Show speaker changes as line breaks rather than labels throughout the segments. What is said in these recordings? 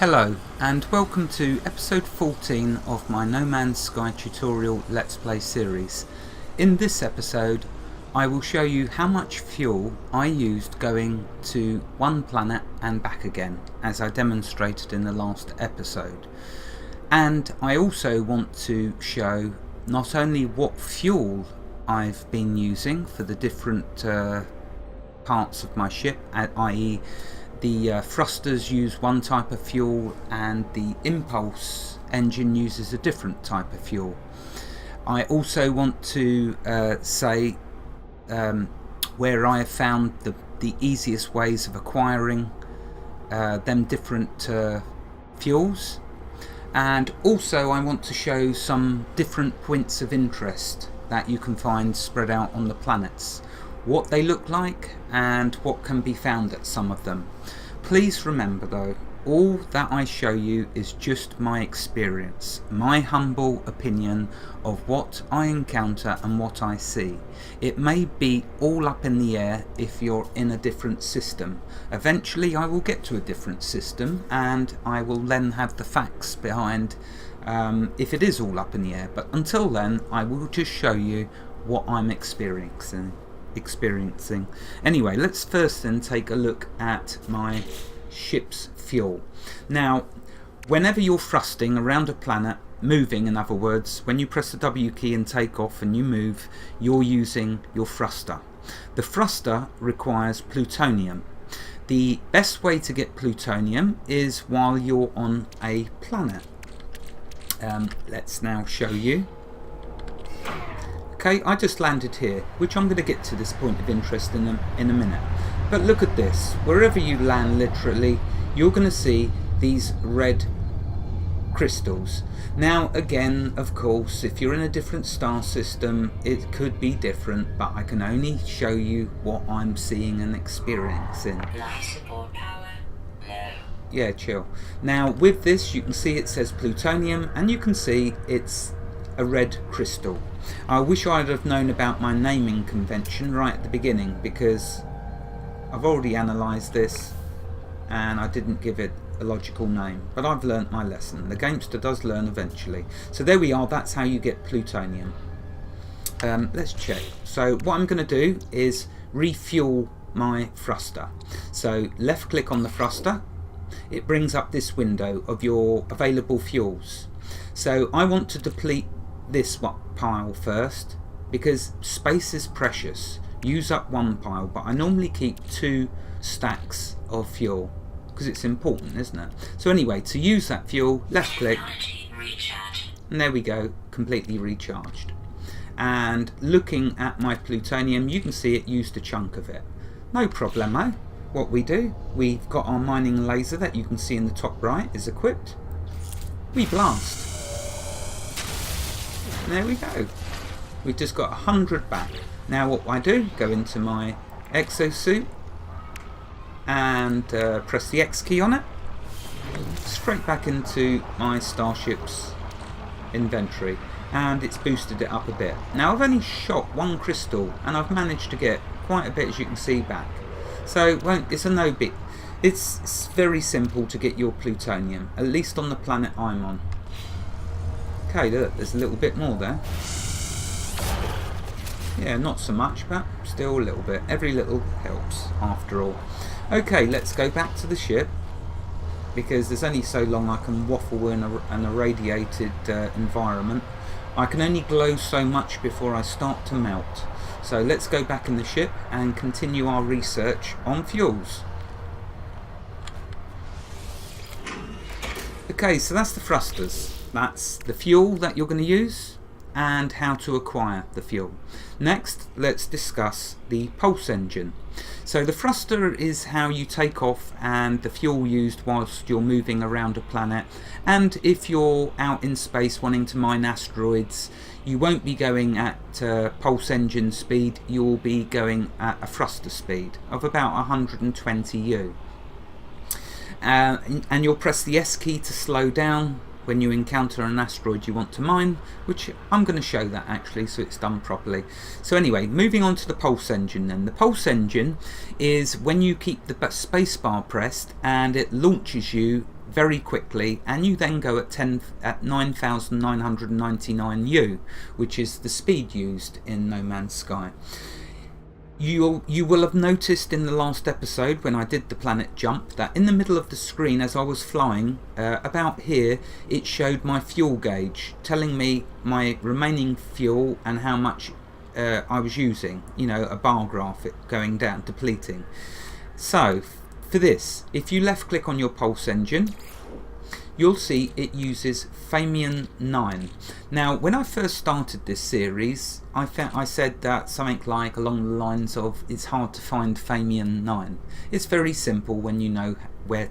Hello and welcome to episode 14 of my No Man's Sky tutorial Let's Play series. In this episode I will show you how much fuel I used going to one planet and back again, as I demonstrated in the last episode. And I also want to show not only what fuel I've been using for the different parts of my ship, i.e. the thrusters use one type of fuel and the impulse engine uses a different type of fuel. I also want to say where I have found the easiest ways of acquiring them different fuels, and also I want to show some different points of interest that you can find spread out on the planets, what they look like and what can be found at some of them. Please remember though, all that I show you is just my experience, my humble opinion of what I encounter and what I see. It may be all up in the air if you're in a different system. Eventually I will get to a different system and I will then have the facts behind if it is all up in the air, but until then I will just show you what I'm experiencing. Anyway, let's first then take a look at my ship's fuel. Now, whenever you're thrusting around a planet, moving in other words, when you press the W key and take off and you move, you're using your thruster. The thruster requires plutonium. The best way to get plutonium is while you're on a planet. Let's now show you. Okay, I just landed here, which I'm going to get to this point of interest in a minute. But look at this. Wherever you land, literally, you're going to see these red crystals. Now, again, of course, if you're in a different star system, it could be different, but I can only show you what I'm seeing and experiencing.
Life support power low.
Yeah, chill. Now, with this, you can see it says plutonium, and you can see it's a red crystal. I wish I'd have known about my naming convention right at the beginning, because I've already analysed this and I didn't give it a logical name, but I've learnt my lesson. The gamester does learn eventually. So there we are, that's how you get plutonium. Let's check. So what I'm going to do is refuel my thruster. So left click on the thruster, it brings up this window of your available fuels. So I want to deplete this pile first, because space is precious. Use up one pile, but I normally keep 2 stacks of fuel because it's important, isn't it? So anyway, to use that fuel, left click, and there we go, completely recharged. And looking at my plutonium, you can see it used a chunk of it. No problemo. What we do, we've got our mining laser that you can see in the top right is equipped. We blast. There we go. We've just got 100 back. Now what I do, go into my exosuit and press the X key on it. Straight back into my starship's inventory, and it's boosted it up a bit. Now I've only shot 1 crystal and I've managed to get quite a bit, as you can see, back. So it's a no big. It's very simple to get your plutonium, at least on the planet I'm on. Okay, look, there's a little bit more there. Yeah, not so much, but still a little bit. Every little helps, after all. Okay, let's go back to the ship, because there's only so long I can waffle in an irradiated environment. I can only glow so much before I start to melt. So let's go back in the ship and continue our research on fuels. Okay, so that's the thrusters. That's the fuel that you're going to use and how to acquire the fuel. Next, let's discuss the pulse engine. So the thruster is how you take off and the fuel used whilst you're moving around a planet, and if you're out in space wanting to mine asteroids, you won't be going at pulse engine speed, you'll be going at a thruster speed of about 120 U. And you'll press the S key to slow down when you encounter an asteroid you want to mine, which I'm going to show that actually so it's done properly. So anyway, moving on to the pulse engine then. The pulse engine is when you keep the spacebar pressed and it launches you very quickly, and you then go at 9,999 U, which is the speed used in No Man's Sky. You will have noticed in the last episode when I did the planet jump that in the middle of the screen as I was flying, about here, it showed my fuel gauge, telling me my remaining fuel and how much I was using, you know, a bar graph going down, depleting. So for this, if you left click on your pulse engine, you'll see it uses Famian 9. Now, when I first started this series, I said that something like along the lines of it's hard to find Famian 9. It's very simple when you know where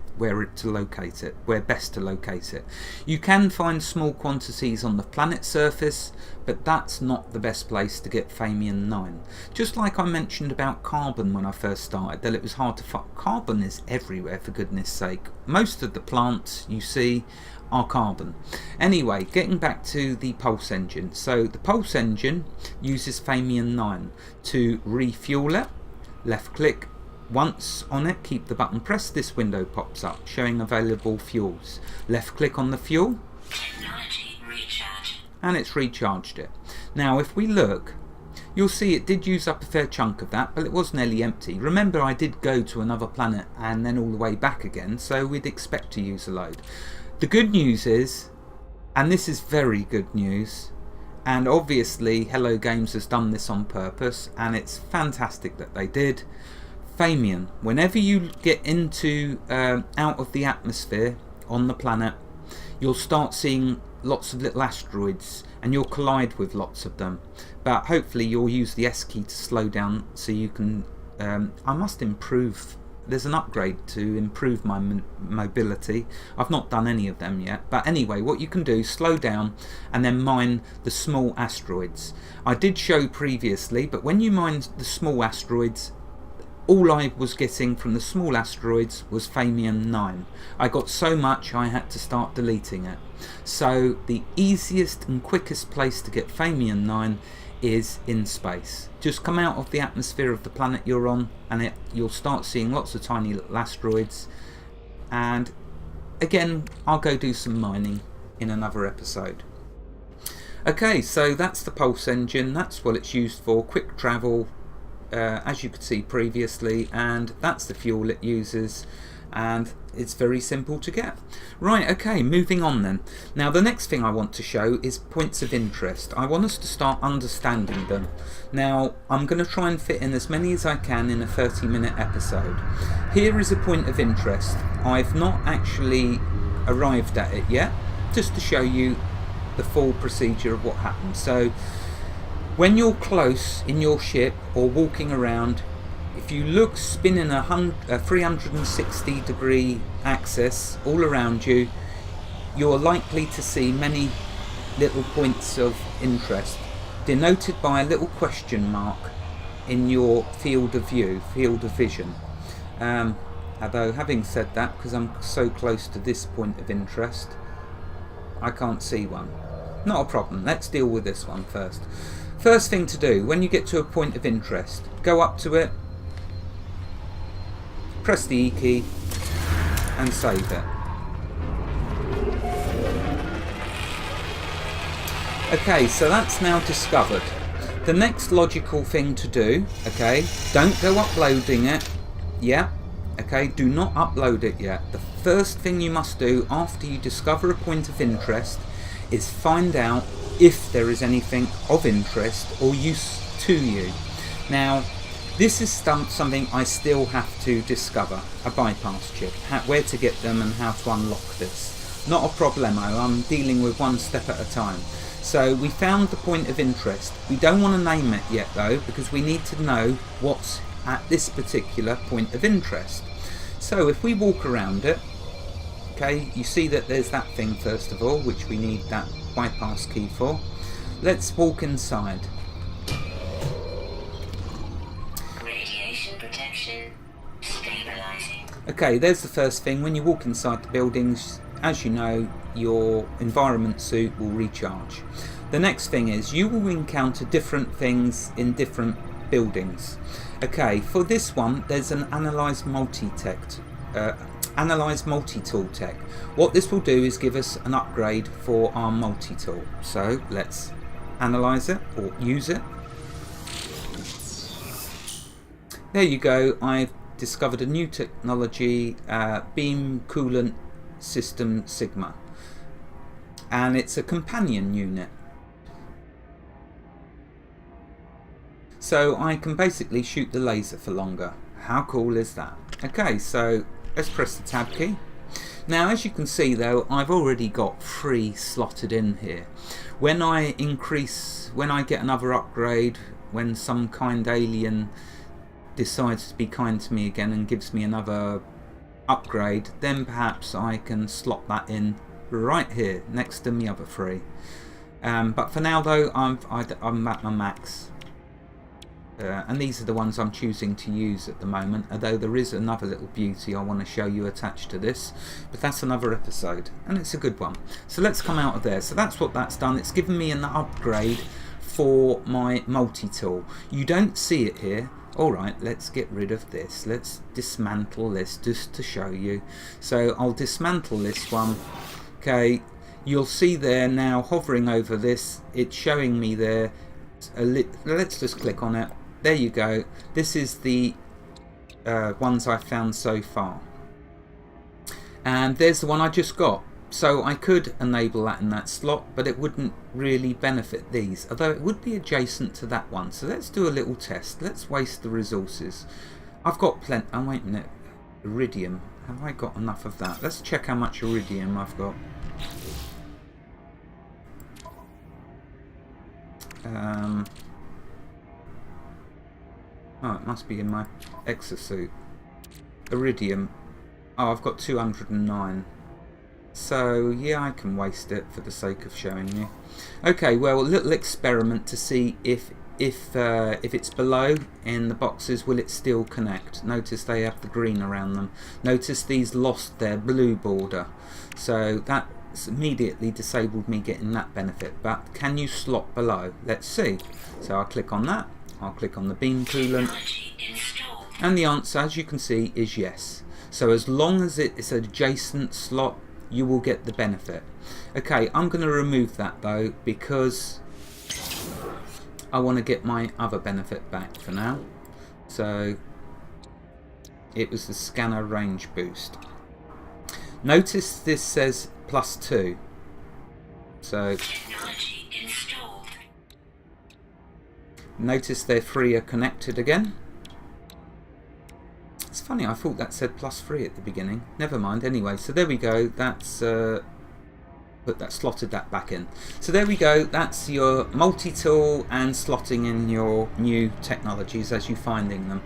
to locate it, where best to locate it. You can find small quantities on the planet surface, but that's not the best place to get Famian 9. Just like I mentioned about carbon when I first started, that it was hard to find. Carbon is everywhere, for goodness sake. Most of the plants you see are carbon. Anyway, getting back to the pulse engine. So the pulse engine uses Famian 9 to refuel it. Left click once on it, keep the button pressed, this window pops up showing available fuels. Left click on the fuel,
Technology recharge.
and it's recharged it. Now if we look, you'll see it did use up a fair chunk of that, but it was nearly empty. Remember, I did go to another planet and then all the way back again, so we'd expect to use a load. The good news is, and this is very good news, and obviously Hello Games has done this on purpose, and it's fantastic that they did. Famian, whenever you get into out of the atmosphere on the planet, you'll start seeing lots of little asteroids and you'll collide with lots of them, but hopefully you'll use the S key to slow down so you can I must improve. There's an upgrade to improve my mobility. I've not done any of them yet, but anyway, what you can do is slow down and then mine the small asteroids. I did show previously, but when you mine the small asteroids, all I was getting from the small asteroids was Famian 9. I got so much I had to start deleting it. So the easiest and quickest place to get Famian 9 is in space. Just come out of the atmosphere of the planet you're on and you'll start seeing lots of tiny little asteroids. And again, I'll go do some mining in another episode. Okay, so that's the pulse engine. That's what it's used for, quick travel, as you could see previously, and that's the fuel it uses, and it's very simple to get. Right, okay, moving on then. Now the next thing I want to show is points of interest. I want us to start understanding them. Now I'm going to try and fit in as many as I can in a 30-minute episode. Here is a point of interest. I've not actually arrived at it yet, just to show you the full procedure of what happens. So when you're close in your ship or walking around, if you look, spin in a 360 degree axis all around you, you're likely to see many little points of interest denoted by a little question mark in your field of view, field of vision. Although having said that, because I'm so close to this point of interest, I can't see one. Not a problem, let's deal with this one first. First thing to do, when you get to a point of interest, go up to it, press the E key and save it. Okay, so that's now discovered. The next logical thing to do, okay, don't go uploading it, yeah, okay, do not upload it yet. The first thing you must do after you discover a point of interest is find out if there is anything of interest or use to you. Now, this is something I still have to discover, a bypass chip, where to get them and how to unlock this. Not a problemo, I'm dealing with one step at a time. So we found the point of interest. We don't want to name it yet though, because we need to know what's at this particular point of interest. So if we walk around it, okay, you see that there's that thing first of all, which we need that bypass key for. Let's walk inside.
Radiation protection stabilizing.
Okay, there's the first thing. When you walk inside the buildings, as you know, your environment suit will recharge. The next thing is you will encounter different things in different buildings. Okay, for this one there's an analyze multi-text Analyze multi-tool tech. What this will do is give us an upgrade for our multi-tool. So let's analyze it or use it. There you go. I've discovered a new technology, beam coolant system Sigma, and it's a companion unit. So I can basically shoot the laser for longer. How cool is that? Okay, so let's press the tab key. Now, as you can see though, I've already got 3 slotted in here. When I get another upgrade, when some kind alien decides to be kind to me again and gives me another upgrade, then perhaps I can slot that in right here next to the other 3. But for now though, I'm at my max. And these are the ones I'm choosing to use at the moment, although there is another little beauty I want to show you attached to this, but that's another episode, and it's a good one. So let's come out of there. So that's what that's done. It's given me an upgrade for my multi-tool. You don't see it here. Alright, let's get rid of this. Let's dismantle this just to show you. So I'll dismantle this one. Okay, you'll see there now, hovering over this, it's showing me there. Let's just click on it. There you go. This is the ones I've found so far. And there's the one I just got. So I could enable that in that slot, but it wouldn't really benefit these, although it would be adjacent to that one. So let's do a little test. Let's waste the resources. I've got plenty. Oh, wait a minute. Iridium. Have I got enough of that? Let's check how much iridium I've got. Oh, it must be in my exosuit. Iridium. Oh, I've got 209. So yeah, I can waste it for the sake of showing you. Okay, well, a little experiment to see if it's below in the boxes, will it still connect? Notice they have the green around them. Notice these lost their blue border. So that's immediately disabled me getting that benefit. But can you slot below? Let's see. So I'll click on that. I'll click on the beam coolant. And the answer, as you can see, is yes. So as long as it's an adjacent slot, you will get the benefit. Okay, I'm going to remove that though, because I want to get my other benefit back for now. So it was the scanner range boost. Notice this says +2. So notice their 3 are connected again. It's funny, I thought that said +3 at the beginning. Never mind, anyway, so there we go. That's slotted that back in. So there we go, that's your multi-tool and slotting in your new technologies as you find them,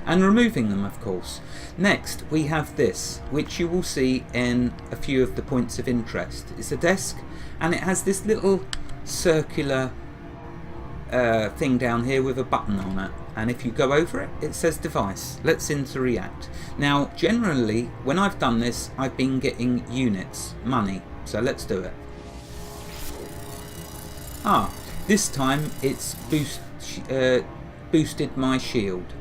and removing them, of course. Next we have this, which you will see in a few of the points of interest. It's a desk, and it has this little circular thing down here with a button on it, and if you go over it, it says device. Let's interact. Now generally when I've done this, I've been getting units, money, so let's do it. This time it's boosted my shield.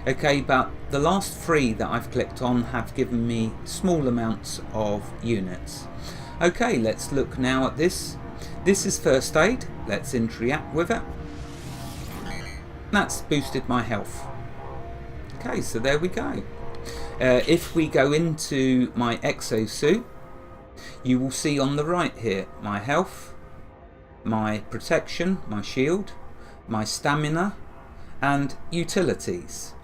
Okay, but the last 3 that I've clicked on have given me small amounts of units. Okay, let's look now at this. This is first aid. Let's interact with it. That's boosted my health. Okay, so there we go. If we go into my exosuit, you will see on the right here my health, my protection, my shield, my stamina, and utilities.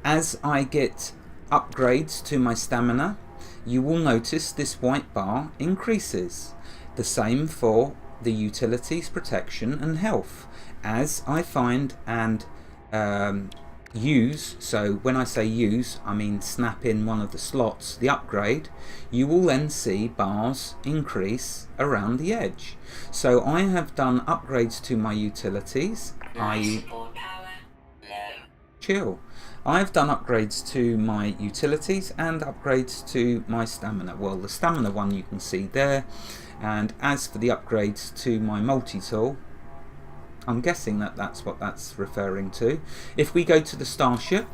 As I get upgrades to my stamina, you will notice this white bar increases. The same for the utilities, protection, and health. As I find and use, so when I say use, I mean snap in one of the slots, the upgrade, you will then see bars increase around the edge. So I have done upgrades to my utilities, i.e. chill. I've done upgrades to my utilities and upgrades to my stamina. Well, the stamina one you can see there, and as for the upgrades to my multi-tool, I'm guessing that that's what that's referring to. If we go to the starship,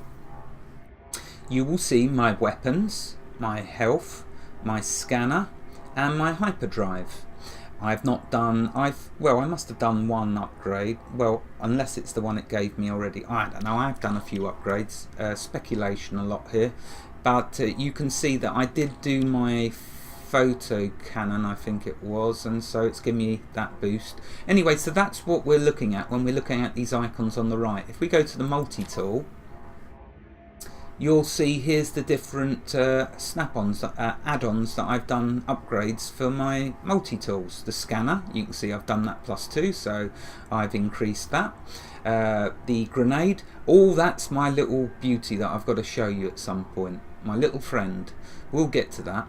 you will see my weapons, my health, my scanner, and my hyperdrive. I've not done, I must have done one upgrade, well, unless it's the one it gave me already. I don't know, I've done a few upgrades, speculation a lot here, but you can see that I did do my photo cannon, I think it was, and so it's giving me that boost. Anyway, so that's what we're looking at when we're looking at these icons on the right. If we go to the multi-tool, you'll see here's the different snap-ons, add-ons that I've done upgrades for my multi-tools. The scanner, you can see I've done that +2, so I've increased that. The grenade, all that's my little beauty that I've got to show you at some point. My little friend. We'll get to that.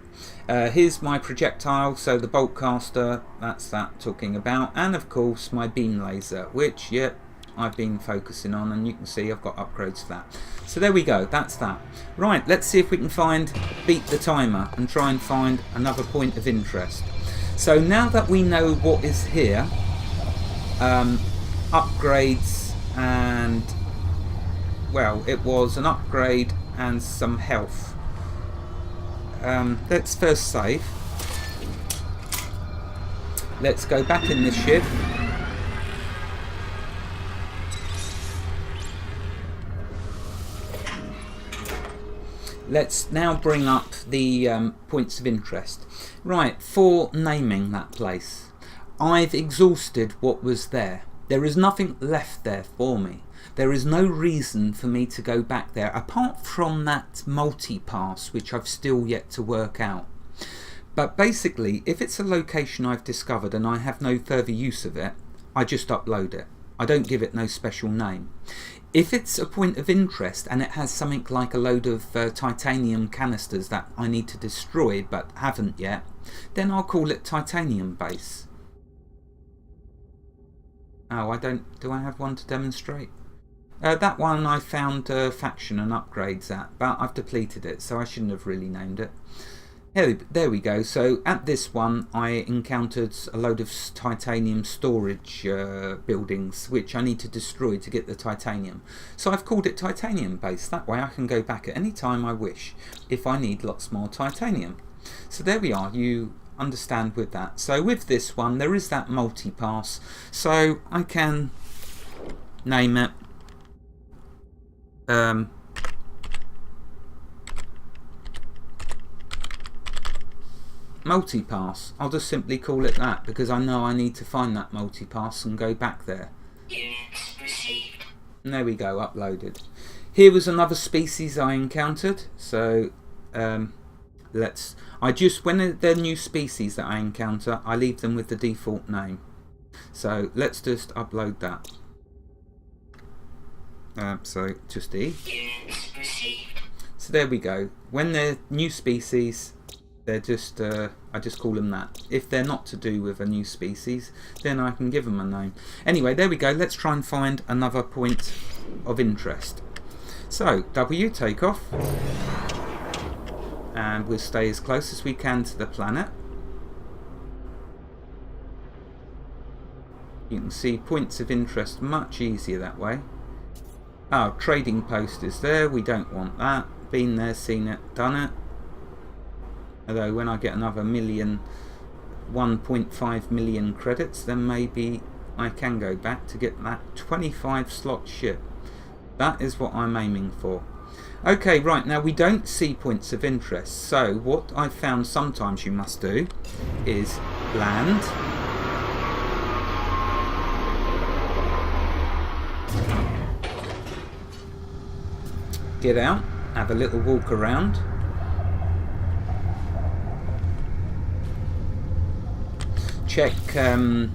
Here's my projectile, so the bolt caster, that's that talking about. And of course my beam laser, which, yep, I've been focusing on, and you can see I've got upgrades for that. So there we go, that's that. Right, let's see if we can beat the timer and try and find another point of interest. So now that we know what is here, upgrades and, well, it was an upgrade and some health. Let's first save. Let's go back in this ship. Let's now bring up the points of interest. Right, for naming that place, I've exhausted what was there. There is nothing left there for me. There is no reason for me to go back there, apart from that multi-pass, which I've still yet to work out. But basically, if it's a location I've discovered and I have no further use of it, I just upload it. I don't give it no special name. If it's a point of interest and it has something like a load of titanium canisters that I need to destroy but haven't yet, then I'll call it titanium base. Oh, do I have one to demonstrate? That one I found faction and upgrades at, but I've depleted it, so I shouldn't have really named it. There we go. So at this one I encountered a load of titanium storage buildings which I need to destroy to get the titanium. So I've called it titanium base. That way I can go back at any time I wish if I need lots more titanium. So there we are. You understand with that. So with this one there is that multi-pass. So I can name it multi-pass. I'll just simply call it that because I know I need to find that multi-pass and go back there.
Units received.
And there we go, uploaded. Here was another species I encountered. So when they're new species that I encounter, I leave them with the default name. So let's just upload that. So just E.
Units received.
So there we go. When they're new species, they're just I just call them that. If they're not to do with a new species, then I can give them a name. Anyway, there we go. Let's try and find another point of interest. So W, take off, and we'll stay as close as we can to the planet. You can see points of interest much easier that way. Oh, trading post is there. We don't want that. Been there, seen it, done it. Although when I get another 1.5 million credits, then maybe I can go back to get that 25 slot ship. That is what I'm aiming for. Okay, right, now we don't see points of interest. So what I've found sometimes you must do is land. Get out, have a little walk around. Check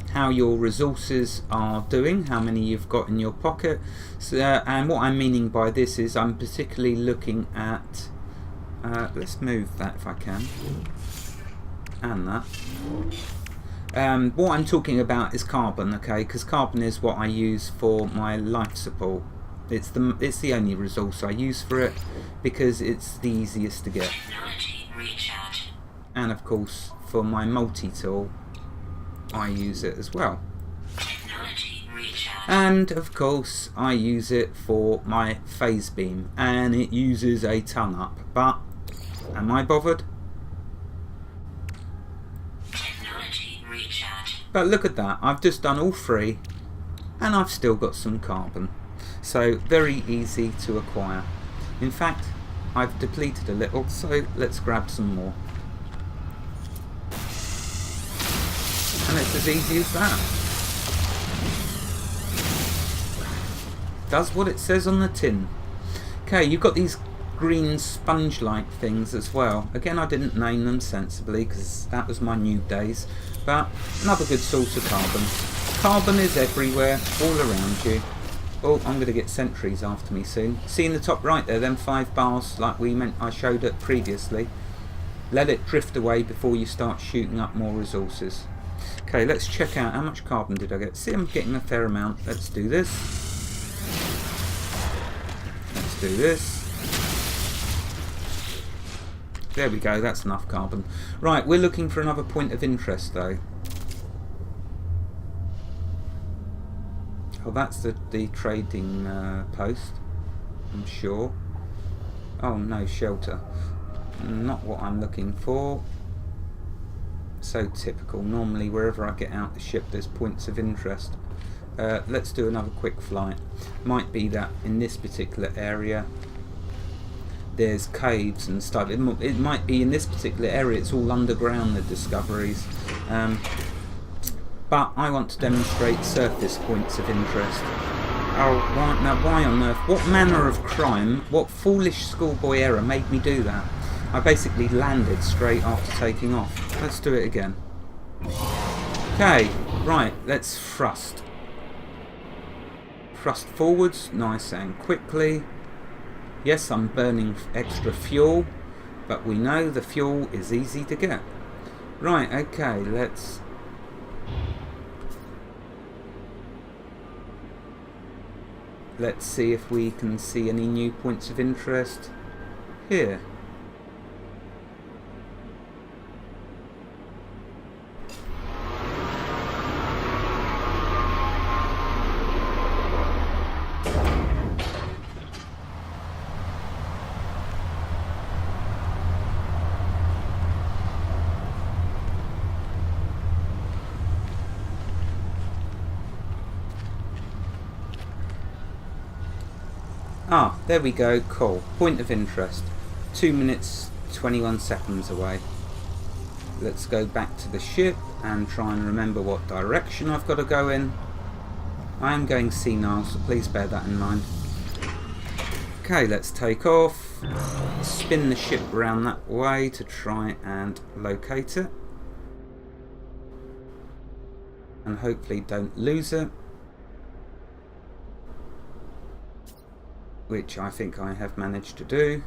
how your resources are doing, how many you've got in your pocket. So, and what I'm meaning by this is I'm particularly looking at, let's move that if I can, and that. What I'm talking about is carbon, okay, because carbon is what I use for my life support. It's the only resource I use for it because it's the easiest to get.
Technology recharge.
And of course for my multi-tool I use it as well.
Technology recharge.
And of course I use it for my phase beam, and it uses a ton up, but Am I bothered?
Technology recharge.
But look at that, I've just done all 3 and I've still got some carbon. So very easy to acquire. In fact, I've depleted a little, so let's grab some more. And it's as easy as that. Does what it says on the tin. Okay, you've got these green sponge-like things as well. Again, I didn't name them sensibly because that was my noob days. But another good source of carbon. Carbon is everywhere, all around you. Oh, I'm going to get sentries after me soon. See in the top right there, them 5 bars like I showed it previously. Let it drift away before you start shooting up more resources. Okay, let's check out how much carbon did I get. See, I'm getting a fair amount. Let's do this. Let's do this. There we go, that's enough carbon. Right, we're looking for another point of interest though. Oh, that's the trading post, I'm sure. Oh no, shelter. Not what I'm looking for. So typical. Normally wherever I get out the ship there's points of interest. Let's do another quick flight. Might be that in this particular area there's caves and stuff. It might be in this particular area it's all underground, the discoveries. But I want to demonstrate surface points of interest. Oh, why on earth? What manner of crime, what foolish schoolboy error made me do that? I basically landed straight after taking off. Let's do it again. Okay, right, let's thrust. Thrust forwards, nice and quickly. Yes, I'm burning extra fuel, but we know the fuel is easy to get. Right, okay, let's see if we can see any new points of interest here. Ah, there we go, cool. Point of interest. 2 minutes, 21 seconds away. Let's go back to the ship and try and remember what direction I've got to go in. I am going senile, so please bear that in mind. Okay, let's take off. Spin the ship around that way to try and locate it. And hopefully don't lose it. Which I think I have managed to do.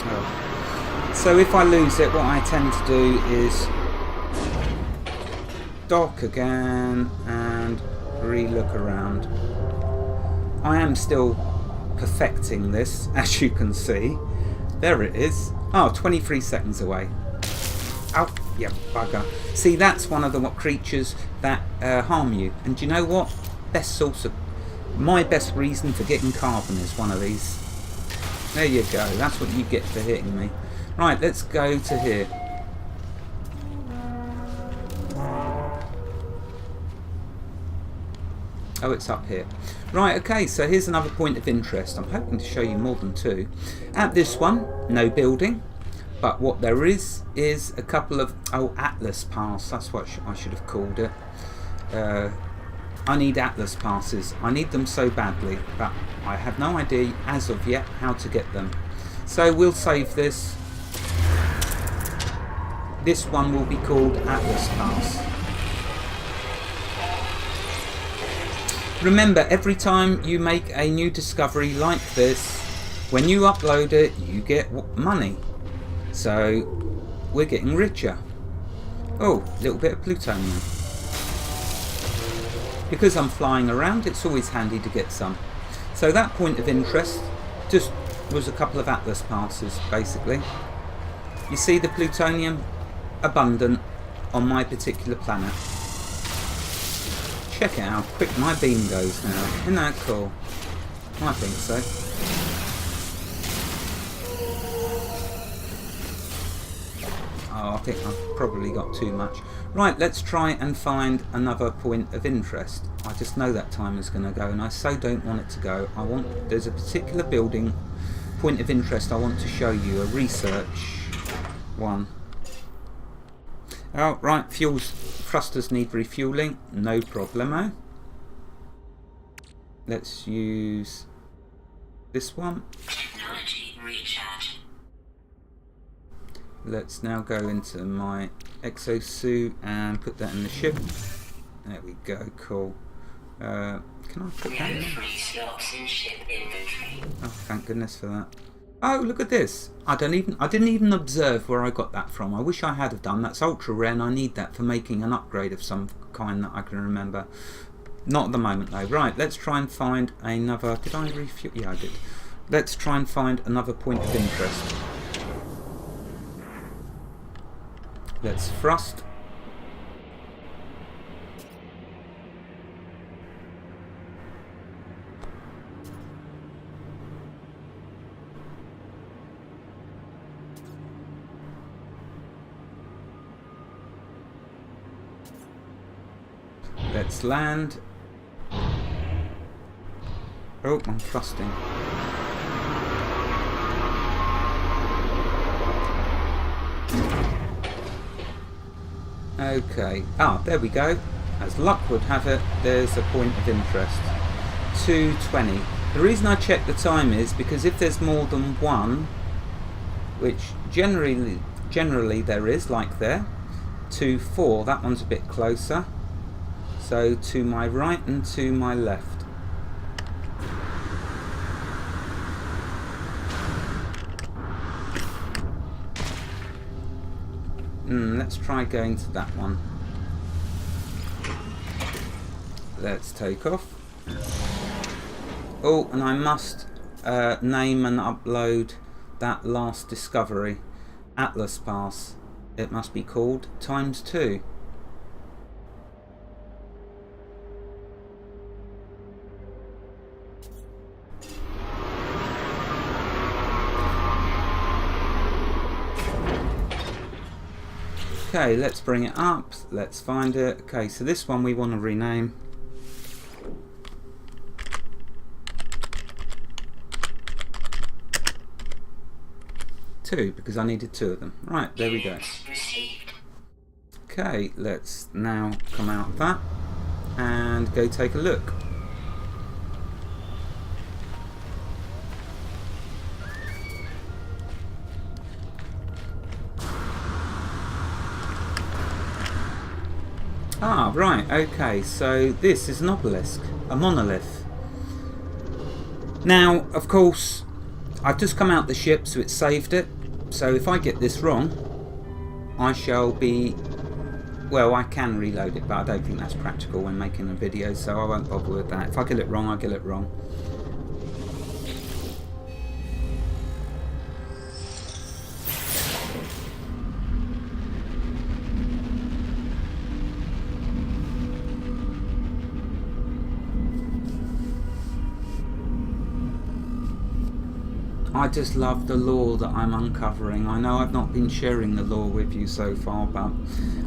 Oh. So if I lose it, what I tend to do is dock again and re-look around. I am still perfecting this, as you can see. There it is. Oh, 23 seconds away. Oh, yeah, bugger. See, that's one of the creatures that harm you. And do you know what? Best source of... My best reason for getting carbon is one of these. There you go. That's what you get for hitting me. Right, let's go to here. Oh, it's up here. Right, okay, so here's another point of interest. I'm hoping to show you more than 2. At this one, no building. But what there is a couple of... Oh, Atlas Pass. That's what I should have called it. I need Atlas Passes. I need them so badly. But I have no idea, as of yet, how to get them. So we'll save this. This one will be called Atlas Pass. Remember, every time you make a new discovery like this, when you upload it, you get money. So we're getting richer. Oh, a little bit of plutonium. Because I'm flying around, it's always handy to get some. So that point of interest just was a couple of Atlas passes, basically. You see the plutonium abundant on my particular planet. check it out how quick my beam goes now. Isn't that cool? I think so. Oh, I think I've probably got too much. Right, let's try and find another point of interest. I just know that time is going to go, and I so don't want it to go. There's a particular building point of interest I want to show you, a research one. Oh, right, thrusters need refueling, no problemo. Let's use this one.
Technology recharge.
Let's now go into my exosuit and put that in the ship. There we go, cool. Can I put that in?
Free slots in ship inventory.
Oh, thank goodness for that. Oh, look at this. I didn't even observe where I got that from. I wish I had have done. That's ultra rare and I need that for making an upgrade of some kind that I can remember. Not at the moment though. Right, let's try and find another... Did I refuel? Yeah, I did. Let's try and find another point of interest. Let's thrust. Let's land. Oh, I'm thrusting. Okay. Ah, there we go. As luck would have it, there's a point of interest. 2:20. The reason I check the time is because if there's more than one, which generally there is, like there, 2:4. That one's a bit closer. So to my right and to my left. Let's try going to that one. Let's take off. Oh, and I must name and upload that last discovery. Atlas Pass. It must be called ×2. Okay, let's bring it up, let's find it. Okay, so this one we want to rename. Two, because I needed two of them. Right, there we go. Okay, let's now come out of that and go take a look. Ah, right, okay, so this is an obelisk, a monolith. Now, of course, I've just come out the ship, so it saved it. So if I get this wrong, I shall be... Well, I can reload it, but I don't think that's practical when making a video, so I won't bother with that. If I get it wrong, I get it wrong. I just love the lore that I'm uncovering. I know I've not been sharing the lore with you so far, but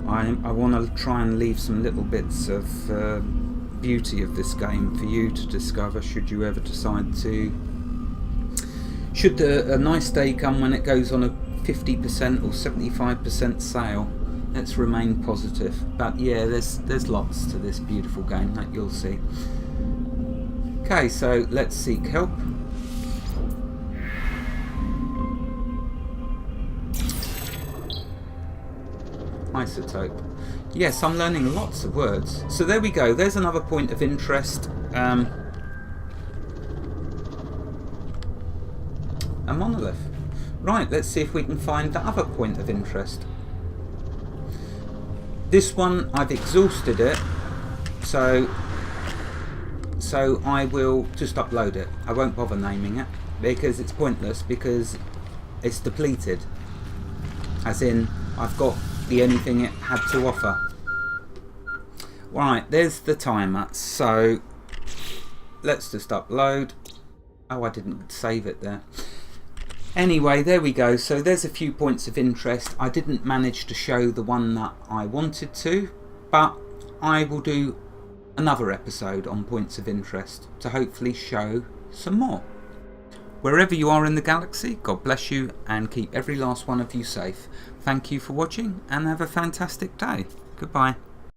I want to try and leave some little bits of beauty of this game for you to discover should you ever decide to. Should a nice day come when it goes on a 50% or 75% sale, let's remain positive. But yeah, there's lots to this beautiful game that you'll see. Okay, so let's seek help. Isotope. Yes, I'm learning lots of words. So there we go. There's another point of interest. A monolith. Right, let's see if we can find the other point of interest. This one, I've exhausted it, so I will just upload it. I won't bother naming it because it's pointless, because it's depleted. As in, I've got the only thing it had to offer. Right, there's the timer. So let's just upload. Oh, I didn't save it there. Anyway, there we go. So there's a few points of interest. I didn't manage to show the one that I wanted to, but I will do another episode on points of interest to hopefully show some more. Wherever you are in the galaxy, God bless you and keep every last one of you safe. Thank you for watching and have a fantastic day. Goodbye.